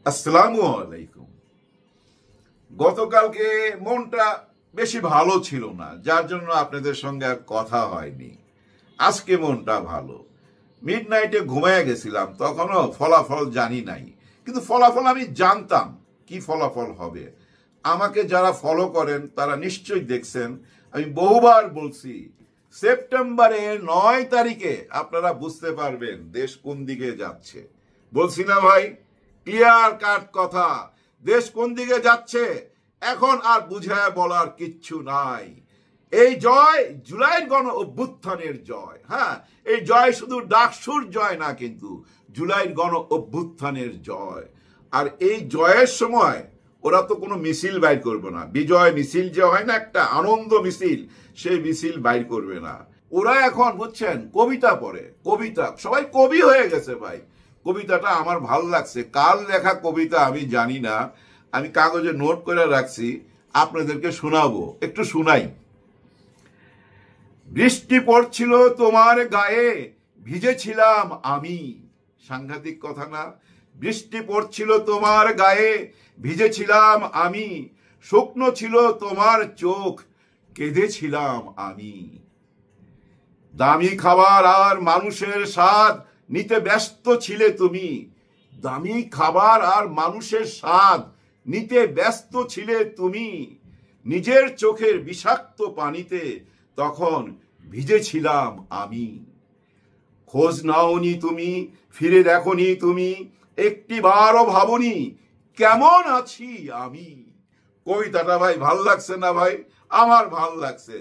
আসসালামু আলাইকুম। গতকালকে মনটা বেশি ভালো ছিল না, যার জন্য আপনাদের সঙ্গে আর কথা হয়নি। আজকে মনটা ভালো। মিডনাইটে ঘুমিয়ে গেছিলাম, তখনও ফলাফল জানি নাই, কিন্তু ফলাফল আমি জানতাম কি ফলাফল হবে। আমাকে যারা ফলো করেন তারা নিশ্চয়ই দেখছেন, আমি বহুবার বলছি সেপ্টেম্বরের 9 তারিখে আপনারা বুঝতে পারবেন দেশ কোন দিকে যাচ্ছে। বলছি না ভাই? ক্লিয়ার কাট কথা, দেশ কোন দিকে যাচ্ছে এখন আর বুঝায় বলার কিচ্ছু নাই। এই জয় জুলাইয়ের গণ অভ্যুত্থানের জয়। হ্যাঁ, এই জয় শুধু ডাকসুর জয় না, কিন্তু জুলাইয়ের গণ অভ্যুত্থানের জয়। আর এই জয়ের সময় ওরা তো কোনো মিছিল বাইর করবে না। বিজয় মিছিল যে হয় না, একটা আনন্দ মিছিল, সেই মিছিল বাইর করবে না। ওরা এখন বুঝছেন কবিতা পড়ে, কবিতা, সবাই কবি হয়ে গেছে ভাই। কবিতাটা আমার ভাল লাগছে, কাল লেখা কবিতা আমি জানি না, আমি কাগজে নোট করে রাখছি, আপনাদেরকে শোনাবো, একটু শোনাই। বৃষ্টি পড়ছিল তোমার গায়ে, ভিজেছিলাম আমি। সাংঘাতিক কথা না? বৃষ্টি পড়ছিল তোমার গায়ে, ভিজেছিলাম আমি। শুকনো ছিল তোমার চোখ, কেঁদেছিলাম আমি। দামি খাবার আর মানুষের স্বাদ নিতে ব্যস্ত ছিলে তুমি। দামি খাবার আর মানুষের স্বাদ নিতে ব্যস্ত ছিলে তুমি। নিজের চোখের বিষাক্ত পানিতে তখন ভিজেছিলাম আমি। খোঁজ নাওনি তুমি, ফিরে দেখনি তুমি, একটিবারও ভাবনি কেমন আছি আমি। কবিতাটা ভাই ভাল লাগছে না ভাই? আমার ভাল লাগছে।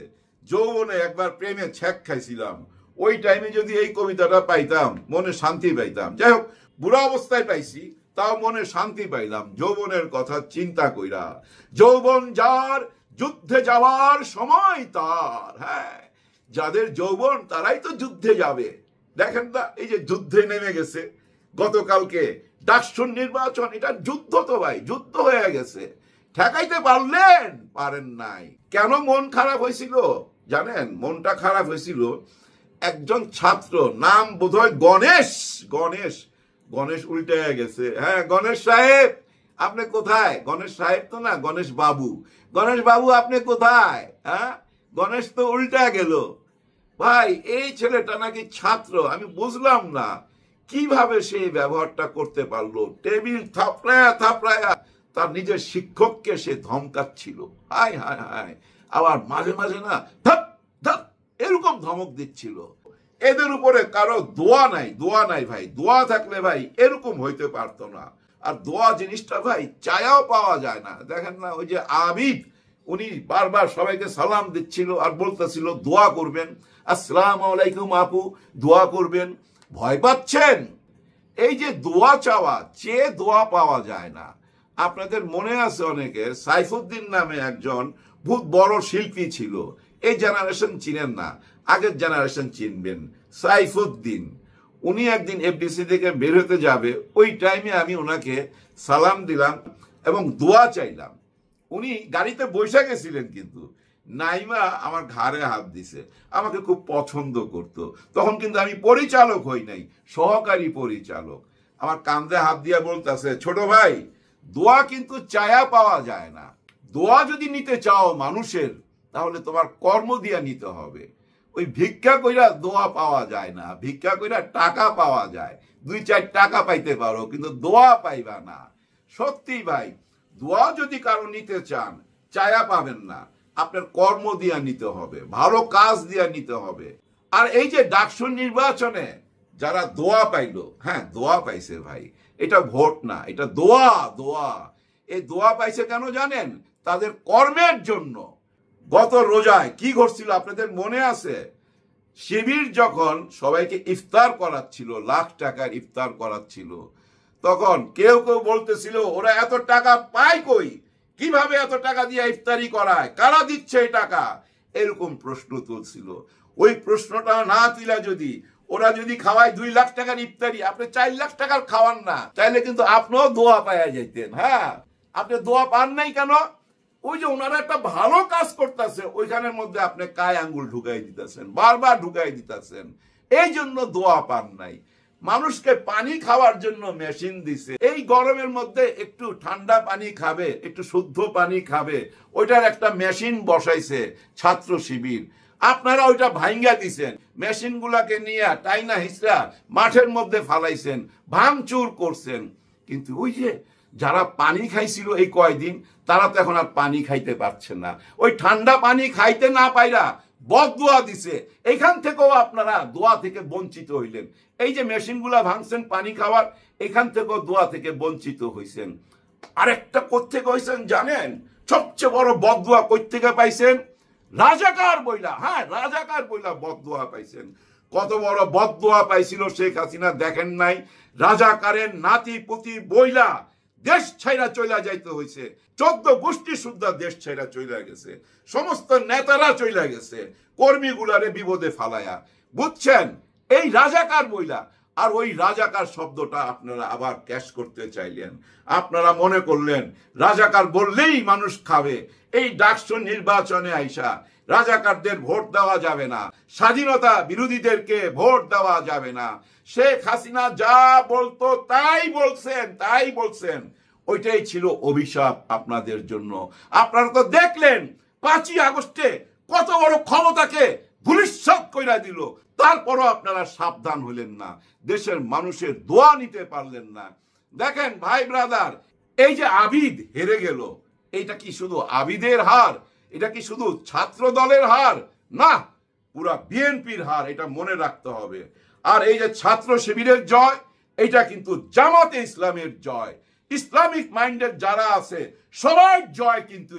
যৌবনে একবার প্রেমে ছ্যাক খাইছিলাম, ওই টাইমে যদি এই কবিতাটা পাইতাম মনে শান্তি পাইতাম। যাই হোক, বুড়া অবস্থায় পাইছি, তাও মনে শান্তি পাইলাম যৌবনের কথা চিন্তা কইরা। যৌবন যার, যুদ্ধে যাওয়ার সময় তার। হ্যাঁ, যাদের যৌবন তারাই তো যুদ্ধে যাবে। দেখেন না, এই যে যুদ্ধে নেমে গেছে গতকালকে ডাকসুর নির্বাচন, এটা যুদ্ধ তো ভাই, যুদ্ধ হয়ে গেছে। ঠেকাইতে পারলেন? পারেন নাই। কেন মন খারাপ হয়েছিল জানেন? মনটা খারাপ হয়েছিল, একজন ছাত্র, নাম বোধহয় গণেশ, গণেশ, গণেশ উল্টে গেছে। হ্যাঁ, গণেশ সাহেব আপনি কোথায়? গণেশ সাহেব তো না, গণেশ বাবু। গণেশ বাবু আপনি কোথায়? হ্যাঁ, গণেশ তো উল্টা গেল ভাই। এই ছেলেটা নাকি ছাত্র, আমি বুঝলাম না কিভাবে সেই ব্যবহারটা করতে পারলো। টেবিল থাপড়ায়া থাপড়ায়া তার নিজের শিক্ষককে সে ধমকাচ্ছিল। হায় হায় হায়। আবার মাঝে মাঝে না ধপ ধপ এরকম ধমক দিচ্ছিল। এদের উপরে কারো দোয়া নাই, দোয়া নাই ভাই। দোয়া থাকলে ভাই এরকম হইতে পারতো না। আর দোয়া জিনিসটা ভাই চায়াও পাওয়া যায় না। দেখেন না, ওই যে আবিদ, উনি বারবার সবাইকে সালাম দিচ্ছিল আর বলতেছিল দোয়া করবেন, আসসালামু আলাইকুম আপু, দোয়া করবেন। ভয় পাচ্ছেন? এই যে দোয়া চাওয়া, চেয়ে দোয়া পাওয়া যায় না। আপনাদের মনে আছে অনেকের, সাইফুদ্দিন নামে একজন বহুত বড় শিল্পী ছিল। এই জেনারেশন চিনেন না, আগের জেনারেশন চিনবেন। সাইফুদ্দিন, উনি একদিন এফডিসি থেকে বের হতে যাবে, ওই টাইমে আমি ওনাকে সালাম দিলাম এবং দোয়া চাইলাম। উনি গাড়িতে বসে গেছিলেন, কিন্তু নাইমা আমার ঘাড়ে হাত দিছে, আমাকে খুব পছন্দ করত। তখন কিন্তু আমি পরিচালক হই নাই, সহকারী পরিচালক। আমার কাঁধে হাত দিয়া বলতেছে, ছোট ভাই, দোয়া কিন্তু চায়া পাওয়া যায় না। দোয়া যদি নিতে চাও মানুষের, তাহলে তোমার কর্ম দিয়া নিতে হবে। ওই ভিক্ষা কইরা দোয়া পাওয়া যায় না। ভিক্ষা কইরা টাকা পাওয়া যায়, 2-4 টাকা পাইতে পারো, কিন্তু দোয়া পাইবা না। সত্যি ভাই, দোয়া যদি কারো নিতে চান, চায়া পাবেন না। আপনার কর্ম দিয়া নিতে হবে, ভালো কাজ দিয়া নিতে হবে। আর এই যে ডাকসুর নির্বাচনে যারা দোয়া পাইলো, হ্যাঁ দোয়া পাইছে ভাই, এটা ভোট না, এটা দোয়া। দোয়া, এই দোয়া পাইছে কেন জানেন? তাদের কর্মের জন্য। গত রোজায় কি ঘটছিল আপনাদের মনে আছে? শিবির যখন সবাইকে ইফতার করাচ্ছিল, লাখ টাকার ইফতার করাচ্ছিল, তখন কেউ কেউ বলতেছিল ওরা এত টাকা পায় কই, কিভাবে এত টাকা দিয়ে ইফতারি করায়, কারা দিচ্ছে এই টাকা, এরকম প্রশ্ন তুলছিল। ওই প্রশ্নটা না তুলা যদি ওরা যদি খাওয়ায় 2 লাখ টাকার ইফতারি, আপনি 4 লাখ টাকার খাওয়ান না, তাইলে কিন্তু আপনিও দোয়া পাইয়া যাইতেন। হ্যাঁ, আপনি দোয়া পান নাই কেন? ওই যে ওনারা একটা ভালো কাজ করতেছে, ওইখানের মধ্যে আপনি কায় আঙ্গুল ঢুকাই দিতেছেন, বারবার ঢুকাই দিতেছেন, এই জন্য দোয়া পান নাই। মানুষকে পানি খাওয়ার জন্য মেশিন দিছে। এই গরমের মধ্যে একটু ঠান্ডা পানি খাবে, একটু শুদ্ধ পানি খাবে, ওইটার একটা মেশিন বসাইছে ছাত্র শিবির। আপনারা ওইটা ভাঙ্গা দিছেন, মেশিন গুলাকে নিয়ে টাইনা হিসরা মাঠের মধ্যে ফালাইছেন, ভাঙচুর করছেন। কিন্তু ওই যে যারা পানি খাইছিল এই কয়দিন, তারা তো এখন আর পানি খাইতে পারছে না। ওই ঠান্ডা পানি খাইতে না পাইরা বদদোয়া দিছে। এখান থেকেও আপনারা দোয়া থেকে বঞ্চিত হইলেন। এই যে মেশিনগুলা ভাঙছেন পানি খাওয়ার, এখান থেকেও দোয়া থেকে বঞ্চিত হইছেন। আরেকটা কোত্থেকে হইছেন জানেন? সবচেয়ে বড় বদদোয়া কোত্থেকে পাইছেন? রাজাকার বইলা, হ্যাঁ রাজাকার বইলা বদদোয়া পাইছেন। কত বড় বদদোয়া পাইছিল শেখ হাসিনা দেখেন নাই? রাজাকারের নাতি পুতি বইলা দেশ ছাইরা চইলা যাইতে হইছে। 14 গোষ্ঠী সুদ্ধা দেশ ছাইরা চইলা গেছে, সমস্ত নেতারা চইলা গেছে কর্মীগুলারে বিপদে ফালায়া। বুঝছেন? এই রাজাকার বইলা। আর ওই রাজাকার শব্দটা আপনারা আবার ক্যাশ করতে চাইলেন। আপনারা মনে করলেন রাজাকার বললেই মানুষ খাবে। এই ডাকসু নির্বাচনে আইসা রাজাকারদের ভোট দেওয়া যাবে না, স্বাধীনতা বিরোধীদেরকে ভোট দেওয়া যাবে না। শেখ হাসিনা যা বলতো তাই বলছেন। ওইটাই ছিল অভিশাপ আপনাদের জন্য। আপনারা তো দেখলেন 5ই আগস্টে কত বড় ক্ষমতাকে ধূলিসাৎ কইরা দিল। তারপরও আপনারা সাবধান হলেন না, দেশের মানুষের দোয়া নিতে পারলেন না। দেখেন ভাই ব্রাদার, এই যে আবিদ হেরে গেল, এইটা কি শুধু আবিদের হার? এটা কি শুধু ছাত্র দলের হার? না, পুরা বিএনপির হার, এটা মনে রাখতে হবে। আর এই যে ছাত্র শিবিরের জয়, এটা কিন্তু জামাতে ইসলামের জয়। ইসলামিক মাইন্ডের যারা আছে সবাই জয় কিন্তু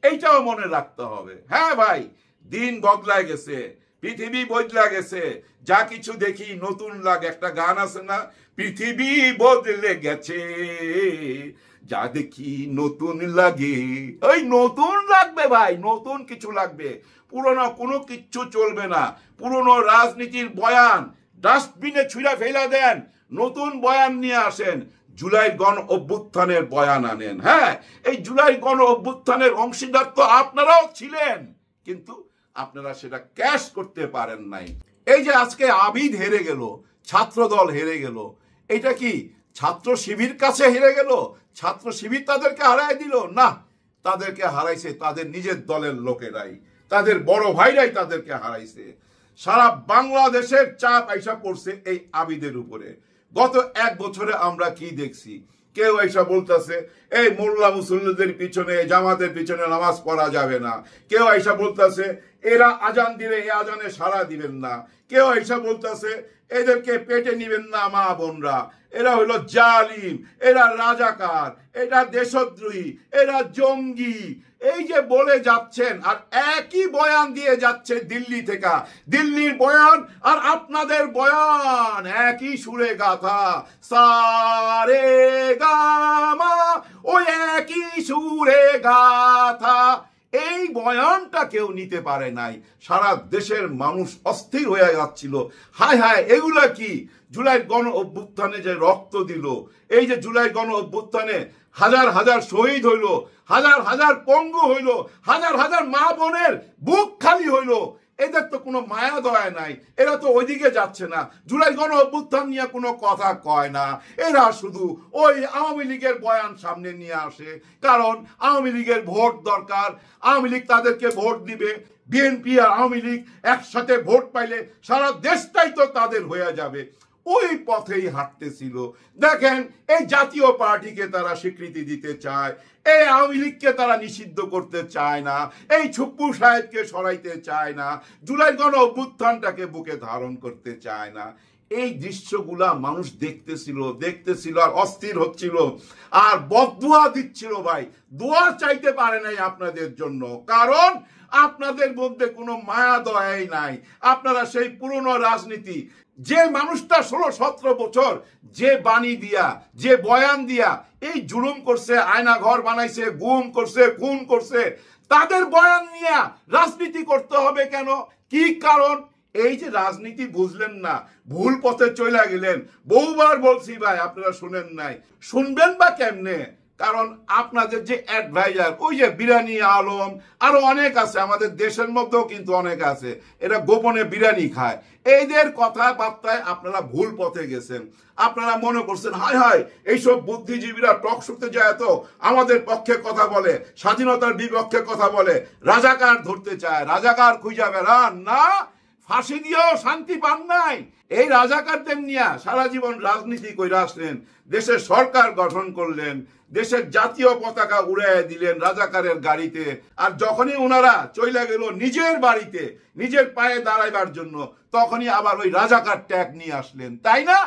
এইটাও মনে রাখতে হবে। হ্যাঁ ভাই, দিন বদলায় গেছে, পৃথিবী বদলা গেছে, যা কিছু দেখি নতুন লাগে। একটা গান আছে না, পৃথিবী বদলে গেছে, যা দেখি নতুন লাগে। ওই নতুন লাগবে ভাই, নতুন কিছু লাগবে, পুরনো কোনো কিচ্ছু চলবে না। পুরনো রাজনীতির বয়ান ডাস্টবিনে ছুঁড়া ফেলা দেন, নতুন বয়ান নিয়ে আসেন। জুলাই গণ অভ্যুত্থানের বয়ান আনেন। হ্যাঁ, এই জুলাই গণ অভ্যুত্থানের অংশীদার তো আপনারাও ছিলেন, কিন্তু আপনারা সেটা ক্যাশ করতে পারেন নাই। এই যে আজকে আবিদ হেরে গেল, ছাত্র দল হেরে গেল, এটা কি ছাত্র শিবির কাছে হেরে গেল? ছাত্র শিবির তাদেরকে হারাই দিল? না, তাদেরকে হারাইছে তাদের নিজের দলের লোকেরাই, তাদের বড় ভাইরাই তাদেরকে হারাইছে। সারা বাংলাদেশের চাপ আইসা পড়ছে এই আবিদের উপরে। গত 1 বছরে আমরা কি দেখছি? কেউ এসা বলতেছে এই মোল্লা মুসল্লিদের পিছনে, জামাতের পিছনে নামাজ পড়া যাবে না। কেউ এসা বলতেছে এরা আজান দিলে এই আজানে সাড়া দিবেন না। কেউ এসা বলতেছে এদেরকে পেটে নিবেন না মা বোনরা, এরা হলো জালিম, এরা রাজাকার, এরা দেশদ্রোহী, এরা জঙ্গি। এই যে বলে যাচ্ছেন, আর একই বয়ান দিয়ে যাচ্ছে দিল্লি থেকে। দিল্লির বয়ান আর আপনাদের বয়ান একই সুরে গাথা, সারে গামা, ওই একই সুরে গাথা। এই বয়ানটা কেউ নিতে পারে নাই। সারা দেশের মানুষ অস্থির হয়ে যাচ্ছিল। হায় হায়, এগুলা কি? জুলাই গণ অভ্যুত্থানে যে রক্ত দিল, এই যে জুলাই গণ অভ্যুত্থানে হাজার হাজার শহীদ হইল, হাজার হাজার পঙ্গু হইল, হাজার হাজার মা বোনের বুক খালি হইল, এদের তো কোনো মায়া দয়া নাই। এরা তো ওইদিকে যাচ্ছে না, জুলাই গণ অভ্যুত্থান নিয়ে কোনো কথা কয় না। এরা শুধু ওই আওয়ামী লীগের বয়ান সামনে নিয়ে আসে, কারণ আওয়ামী লীগের ভোট দরকার, আওয়ামী লীগ তাদেরকে ভোট দিবে। বিএনপি আর আওয়ামী লীগ একসাথে ভোট পাইলে সারা দেশটাই তো তাদের হয়ে যাবে। ওই পথেই হাঁটতেছিল। দেখেন, এই জাতীয় পার্টিকে তারা স্বীকৃতি দিতে চায়, এই আওয়ামী লীগকে তারা নিষিদ্ধ করতে চায় না, এই ছুপ্পু সাহেবকে সরাইতে চায় না, জুলাই গণ অভ্যুত্থানটাকে বুকে ধারণ করতে চায় না। এই দৃশ্যগুলা মানুষ দেখতেছিল আর অস্থির হচ্ছিল আর বদদুয়া দিচ্ছিল। ভাই, দোয়া চাইতে পারে নাই আপনাদের জন্য, কারণ আপনাদের মধ্যে কোনো মায়া দয়াই নাই। আপনারা সেই পুরনো রাজনীতি, যে মানুষটা 16-17 বছর যে বাণী দিয়া, যে বয়ান দিয়া এই জুলুম করছে, আয়না ঘর বানাইছে, গুম করছে, খুন করছে, তাদের বয়ান নিয়ে রাজনীতি করতে হবে কেন? কি কারণ? এই যে রাজনীতি বুঝলেন না, ভুল পথে চলে গেলেন। বহুবার বলছি ভাই, আপনারা শুনেন নাই। শুনবেন বা কেমনে? কারণ আপনাদের যে অ্যাডভাইজার ওই যে বিরানি আলম আরো অনেক আছে, আমাদের দেশের মধ্যেও কিন্তু অনেক আছে, এরা গোপনে বিরানি খায়। এইদের কথাবার্তায় আপনারা ভুল পথে গেছেন। আপনারা মনে করছেন হায় হায় এইসব বুদ্ধিজীবীরা টক শোতে যায় তো আমাদের পক্ষে কথা বলে, স্বাধীনতার বিপক্ষে কথা বলে, রাজাকার ধরতে চায়, রাজাকার খুঁজে বেড়ান না, ফাঁসি দিয়েও শান্তি পান নাই। এই রাজাকারদের নিয়ে সারা জীবন রাজনীতি করে আসলেন, দেশের সরকার গঠন করলেন, দেশের জাতীয় পতাকা উড়াইয়া দিলেন রাজাকারের গাড়িতে। আর যখনই ওনারা চলে গেল নিজের বাড়িতে নিজের পায়ে দাঁড়াইবার জন্য, তখনই আবার ওই রাজাকার ট্যাগ নিয়ে আসলেন, তাই না?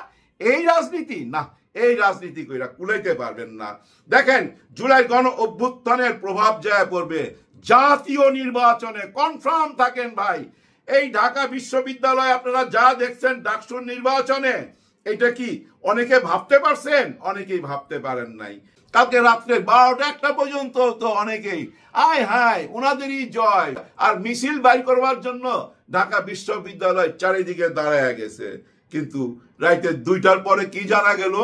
এই রাজনীতি না, এই রাজনীতি কইরা কুলাইতে পারবেন না। দেখেন জুলাই গণ অভ্যুত্থানের প্রভাব যায় পড়বে জাতীয় নির্বাচনে, কনফার্ম থাকেন ভাই। এই ঢাকা বিশ্ববিদ্যালয়ে আপনারা যা দেখছেন ডাকসুর নির্বাচনে, এটা কি অনেকে ভাবতে পারছেন? অনেকেই ভাবতে পারেন নাই। কালকে রাত্রে 12টা পর্যন্ত তো অনেকেই আয় হায় ওনাদেরই জয়, আর মিছিল বাইর করবার জন্য ঢাকা বিশ্ববিদ্যালয় চারিদিকে দাঁড়ায় গেছে। কিন্তু রাইতে 2টার পরে কি জানা গেল,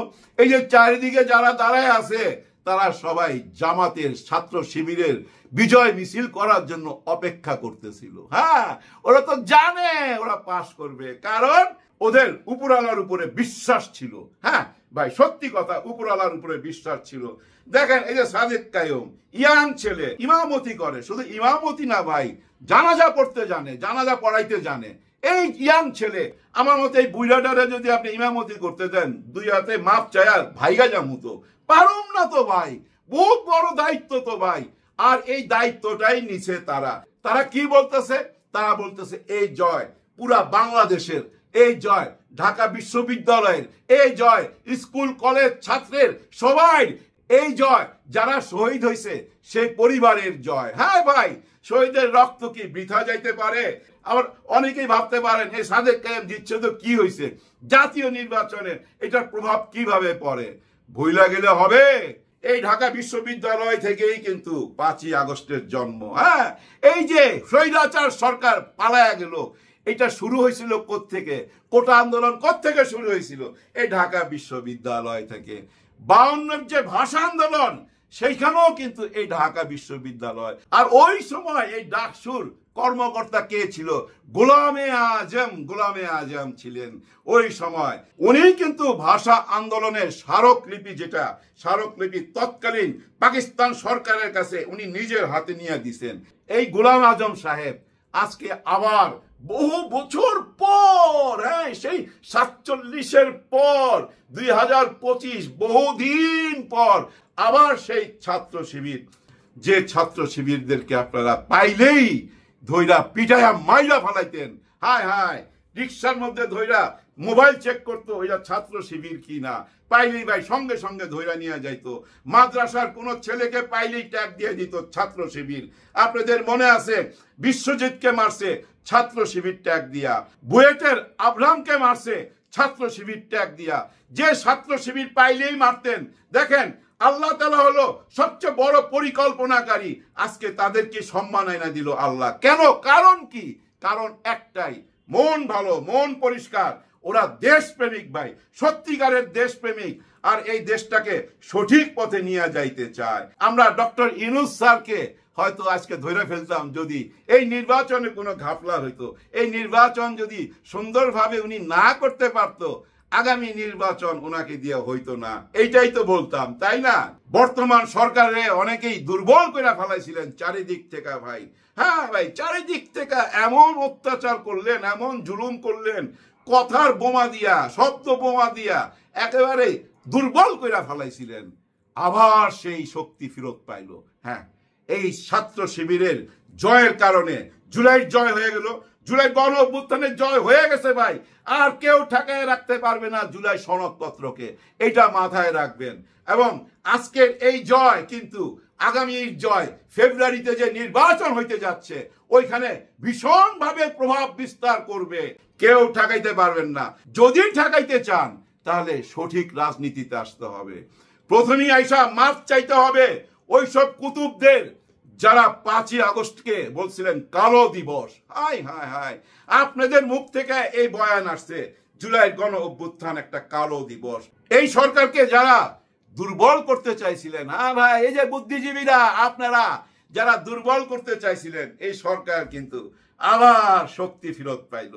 এই যে চারিদিকে যারা দাঁড়ায় আছে তারা সবাই জামাতের ছাত্র শিবিরের বিজয় মিছিল করার জন্য অপেক্ষা করতেছিল। হ্যাঁ, ওরা তো জানে ওরা পাস করবে, কারণ ওদের উপরওয়ালার উপরে বিশ্বাস ছিল। হ্যাঁ ভাই, সত্যি কথা, উপরওয়ালার উপরে বিশ্বাস ছিল। দেখেন এই যে সাদেক কায়ুম, ইয়াং ছেলে, ইমামতি করে, শুধু ইমামতি না ভাই, জানাজা পড়তে জানে, জানাজা পড়াইতে জানে। এই ইয়াং ছেলে, আমার মতে এই বুইরাটারে যদি আপনি ইমামতি করতে দেন, 2 হাতে মাপ চায়া ভাইগা জামুতো, পারুম না তো ভাই, বহুত বড় দায়িত্ব তো ভাই। আর এই দায়িত্বটাই নিছে তারা। তারা কি বলতেছে? তারা বলতেছে এই জয় পুরা বাংলাদেশের, এই জয় ঢাকা বিশ্ববিদ্যালয়ের, এই জয় স্কুল কলেজ ছাত্রের সবাই, এই জয় যারা শহীদ হয়েছে সেই পরিবারের জয়। হ্যাঁ ভাই, শহীদের রক্ত কি বৃথা যাইতে পারে? আবার অনেকেই ভাবতে পারেন এই সাদেক কায়েম জিতছে তো কি হয়েছে, জাতীয় নির্বাচনে এটার প্রভাব কিভাবে পড়ে? ভুইলা গেলে হবে, এই ঢাকা বিশ্ববিদ্যালয় থেকেই কিন্তু 5ই আগস্টের জন্ম। হ্যাঁ, এই যে স্বৈরাচার সরকার পালায়া গেল, এটা শুরু হয়েছিল কোত্থেকে? কোটা আন্দোলন কোত্থেকে শুরু হয়েছিল? এই ঢাকা বিশ্ববিদ্যালয় থেকে। 52-এর যে ভাষা আন্দোলন, সেইখানেও কিন্তু এই ঢাকা বিশ্ববিদ্যালয়। আর ওই সময় এই ডাকসুর কর্মকর্তা কে ছিল? গোলামে আজম, গোলামে আজম ছিলেন ওই সময়। উনি কিন্তু ভাষা আন্দোলনের স্মারকলিপি, যেটা স্মারকলিপি তৎকালীন পাকিস্তান সরকারের কাছে উনি নিজের হাতে নিয়ে দিছেন। এই গোলাম আজম সাহেব আজকে আবার বহু বছর পর, হ্যাঁ সেই 47-এর পর, 2025 বহুদিন পর আবার সেই ছাত্র শিবির, যে ছাত্র শিবিরদেরকে আপনারা পাইলেই ধইরা পিটাইয়া মাইরা ফালাইতেন, হায় হায় রিক্সার মধ্যে ধইরা মোবাইল চেক করতো ওইটা ছাত্র শিবির কি না, পাইলেই ভাই সঙ্গে সঙ্গে ধইরা নিয়ে যাইতো। মাদ্রাসার কোন ছেলেকে পাইলেই ট্যাগ দিয়ে দিত ছাত্র শিবির। আপনাদের মনে আছে বিশ্বজিৎকে মারছে ছাত্র শিবির ট্যাগ দিয়া, বুয়েটের আব্রাহামকে মারছে ছাত্র শিবির ট্যাগ দিয়া। যে ছাত্র শিবির পাইলেই মারতেন, দেখেন আল্লাহ তাআলা হলো সবচেয়ে বড় পরিকল্পনাকারী। আজকে তাদেরকে সম্মান আইনা দিল আল্লাহ। কেন? কারণ কি? কারণ একটাই, মন ভালো, মন পরিষ্কার, ওরা দেশপ্রেমিক ভাই, সত্যিকারের দেশপ্রেমিক, আর এই দেশটাকে সঠিক পথে নিয়ে যাইতে চায়। আমরা ডক্টর ইউনূস স্যারকে হয়তো আজকে ধরে ফেলতাম যদি এই নির্বাচনে কোনো ঘাপলা হইতো, এই নির্বাচন যদি সুন্দরভাবে উনি না করতে পারতো, আগামী নির্বাচন ওনাকে দিয়ে হইতো না, এইটাই তো বলতাম, তাই না? বর্তমান সরকারে অনেকেই দুর্বল করে ফেলাইছিলেন চারিদিক থেকে ভাই। হ্যাঁ ভাই, চারিদিক থেকে এমন অত্যাচার করলেন, এমন জুলুম করলেন, কথার বোমা দিয়া, শব্দ বোমা দিয়া একেবারে দুর্বল করে ফেলাইছিলেন। আবার সেই শক্তি ফেরত পাইল। হ্যাঁ, এই ছাত্র শিবিরের জয়ের কারণে জুলাইয়ের জয় হয়ে গেল, জুলাই গণ অভ্যুত্থানের জয় হয়ে গেছে ভাই। আর কেউ ঠেকায় রাখতে পারবে না জুলাই সনদপত্রকে, এটা মাথায় রাখবেন। এবং আজকের এই জয় কিন্তু আগামীর জয়, ফেব্রুয়ারিতে যে নির্বাচন হইতে যাচ্ছে ওইখানে ভীষণভাবে প্রভাব বিস্তার করবে, কেউ ঠেকাইতে পারবেন না। যদি ঠেকাইতে চান তাহলে সঠিক রাজনীতিতে আসতে হবে। প্রথমেই আইসা মাফ চাইতে হবে ওইসব কুতুবদের যারা 5ই আগস্টকে বলছিলেন কালো দিবস। হায় হায় হায়, আপনাদের মুখ থেকে এই বয়ান আসছে জুলাই গণ অভ্যুত্থান একটা কালো দিবস। এই সরকারকে যারা দুর্বল করতে চাইছিলেন। হ্যাঁ ভাই, এই যে বুদ্ধিজীবীরা আপনারা যারা দুর্বল করতে চাইছিলেন, এই সরকার কিন্তু আবার শক্তি ফেরত পাইল।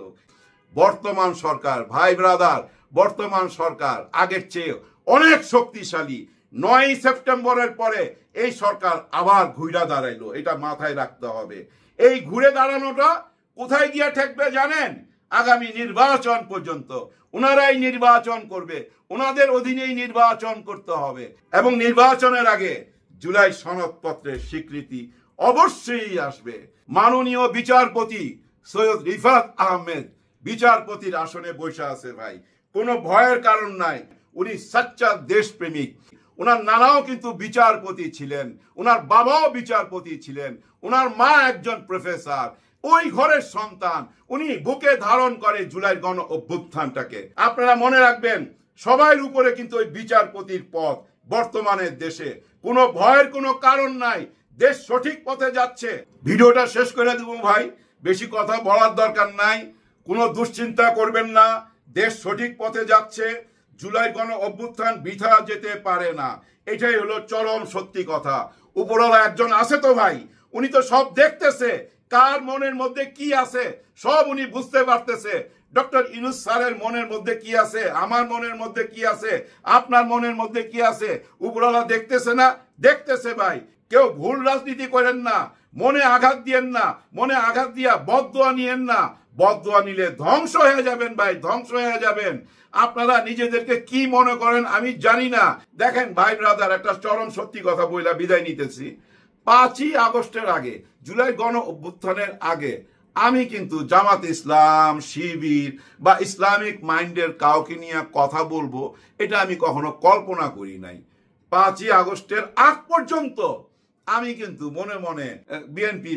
বর্তমান সরকার, ভাই ব্রাদার, বর্তমান সরকার আগের চেয়ে অনেক শক্তিশালী। 9 সেপ্টেম্বরের পরে এই সরকার আবার ঘুরে দাঁড়াইলো, এটা মাথায় রাখতে হবে। এই ঘুরে দাঁড়ানোটা কোথায় গিয়ে ঠেকবে জানেন? আগামী নির্বাচন পর্যন্ত ওনারাই নির্বাচন করবে, ওনাদের অধীনেই নির্বাচন করতে হবে। এবং নির্বাচনের আগে জুলাই সনদপত্রের স্বীকৃতি অবশ্যই আসবে। মাননীয় বিচারপতি সৈয়দ রিফাত আহমেদ বিচারপতির আসনে বসে আছে ভাই, কোনো ভয়ের কারণ নাই। উনি সচ্চা দেশপ্রেমিক। ওনার নানাও কিন্তু বিচারপতি ছিলেন, ওনার বাবাও বিচারপতি ছিলেন, ওনার মা একজন প্রফেসর, ওই ঘরের সন্তান। উনি বুকে ধারণ করে জুলাই গণ অভ্যুত্থানটাকে। আপনারা মনে রাখবেন, সবার উপরে কিন্তু ওই বিচারপতির পদ। বর্তমানে দেশে কোনো ভয়ের কোনো কারণ নাই, দেশ সঠিক পথে যাচ্ছে। ভিডিওটা শেষ করে দেবো ভাই, বেশি কথা বলার দরকার নাই। কোনো দুশ্চিন্তা করবেন না, দেশ সঠিক পথে যাচ্ছে। জুলাই গণ অভ্যুত্থান বৃথা যেতে পারে না, এটাই হলো চরম সত্যি কথা। উপরওয়ালা একজন আছে তো ভাই, উনি তো সব দেখতেছে, কার মনের মধ্যে কি আছে সব উনি বুঝতে পারতেছে। ডক্টর ইউনূস স্যারের মনের মধ্যে কি আছে, আমার মনের মধ্যে কি আছে, আপনার মনের মধ্যে কি আছে, উপরওয়ালা দেখতেছে না? দেখতেছে ভাই। কেউ ভুল রাজনীতি করেন না, মনে আঘাত দিয়েন না, মনে আঘাত দিয়া বদদোয়া নিয়েন না। বদদোয়া নিলে ধ্বংস হয়ে যাবেন ভাই, ধ্বংস হয়ে যাবেন। আপনারা নিজেদেরকে কি মনে করেন আমি জানি না। দেখেন ভাই ব্রাদার, একটা চরম সত্যি কথা বইলা বিদায় নিতেছি। 5ই আগস্টের আগে, জুলাই গণ অভ্যুত্থানের আগে আমি কিন্তু জামাত ইসলাম, শিবির বা ইসলামিক মাইন্ডের কাউকে নিয়ে কথা বলবো, এটা আমি কখনো কল্পনা করি নাই। 5ই আগস্টের আগ পর্যন্ত আমি কিন্তু মনে মনে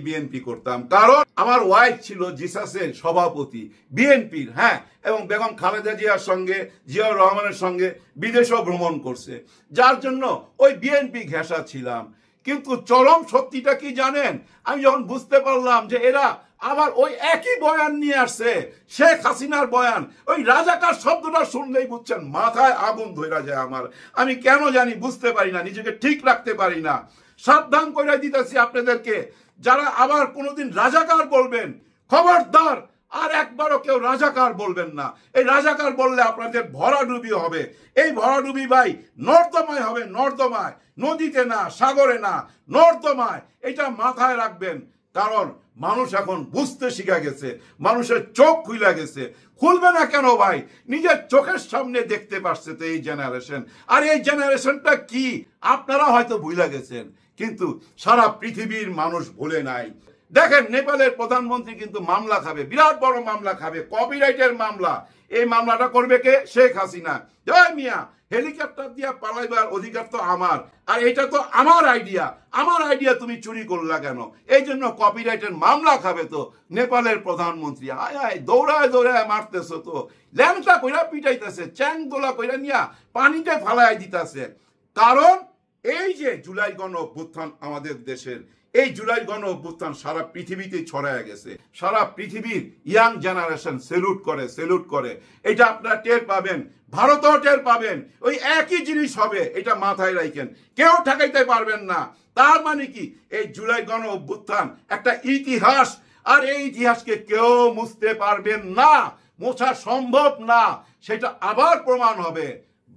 বিএনপি করতাম, কারণ আমার ওয়াইফ ছিল জিসাসের সভাপতি বিএনপির। হ্যাঁ, এবং বেগম খালেদা জিয়ার সঙ্গে, জিয়াউর রহমানের সঙ্গে বিদেশও ভ্রমণ করছে, যার জন্য ওই বিএনপি ঘেঁষা ছিলাম। কিন্তু চরম সত্যিটা কি জানেন? আমি যখন বুঝতে পারলাম যে এরা আবার ওই একই বয়ান নিয়ে আসছে, শেখ হাসিনার বয়ান, ওই রাজাকার শব্দটা শুনলেই বুঝছেন মাথায় আগুন ধরে যায় আমার। আমি কেন জানি বুঝতে পারি না, নিজেকে ঠিক রাখতে পারি না। সাবধান করে দিতেছি আপনাদেরকে, যারা আবার কোনোদিন রাজাকার বলবেন, খবরদার আর একবারও কেউ রাজাকার বলবেন না। এই রাজাকার বললে আপনাদের ভরাডুবি হবে। এই ভরাডুবি ভাই নর্দমায় হবে, নর্দমায়, নদীতে না, সাগরে না, নর্দমায়। এটা মাথায় রাখবেন, কারণ মানুষ এখন বুঝতে শিখে গেছে, মানুষের চোখ খুলে গেছে। খুলবে না কেন ভাই? নিজের চোখের সামনে দেখতে পাচ্ছে তো এই জেনারেশন। আর এই জেনারেশনটা কি আপনারা হয়তো ভুলে গেছেন, কিন্তু সারা পৃথিবীর মানুষ ভুলে নাই। দেখেন, নেপালের প্রধানমন্ত্রী কিন্তু মামলা খাবে, বিরাট বড় মামলা খাবে, কপিরাইটের মামলা। এই মামলাটা করবে কে? শেখ হাসিনা। জয় মিয়া, হেলিকপ্টার দিয়া পালাইবার অধিকার তো আমার, আর এটা তো আমার আইডিয়া। আমার আইডিয়া তুমি চুরি করলা কেন? এই জন্য কপিরাইটের মামলা খাবে তো নেপালের প্রধানমন্ত্রী। আয় আয় দৌড়ায় দৌড়ায় মারতেছে তো, ল্যাংটা কইরা পিটাইতেছে, চ্যাং দোলা কইরা নিয়া পানিতে ফালাই দিতেছে। কারণ এই যে জুলাই গণ অভ্যুত্থান আমাদের দেশের, এই জুলাই গণ অভ্যুত্থান সারা পৃথিবীতে ছড়ায় গেছে। সারা পৃথিবীর ইয়াং জেনারেশন সেলুট করে, সেলুট করে। এটা আপনারা টের পাবেন, ভারতও টের পাবেন। ওই একই জিনিস হবে, এটা মাথায় রাখেন, কেউ ঠেকাইতে পারবেন না। তার মানে কি, এই জুলাই গণ অভ্যুত্থান একটা ইতিহাস, আর এই ইতিহাসকে কেউ মুছতে পারবেন না, মোছা সম্ভব না। সেটা আবার প্রমাণ হবে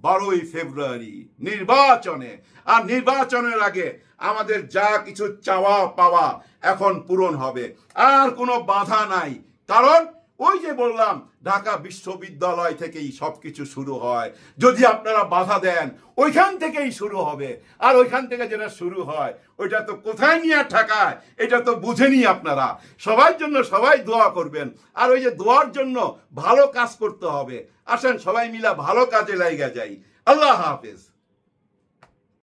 12ই ফেব্রুয়ারি নির্বাচনে। আর নির্বাচনের আগে আমাদের যা কিছু চাওয়া পাওয়া এখন পূরণ হবে, আর কোনো বাধা নাই। কারণ ওই যে বললাম, ঢাকা বিশ্ববিদ্যালয় থেকেই সবকিছু শুরু হয়। যদি আপনারা বাধা দেন, ওইখান থেকেই শুরু হবে। আর ওইখান থেকে যেটা শুরু হয়, ওইটা তো কোথায় নিয়ে ঠেকায়, এটা তো বুঝেনি আপনারা। সবার জন্য সবাই দোয়া করবেন, আর ওই যে দোয়ার জন্য ভালো কাজ করতে হবে। আসেন সবাই মিলা ভালো কাজে লাইগা যাই। আল্লাহ হাফেজ।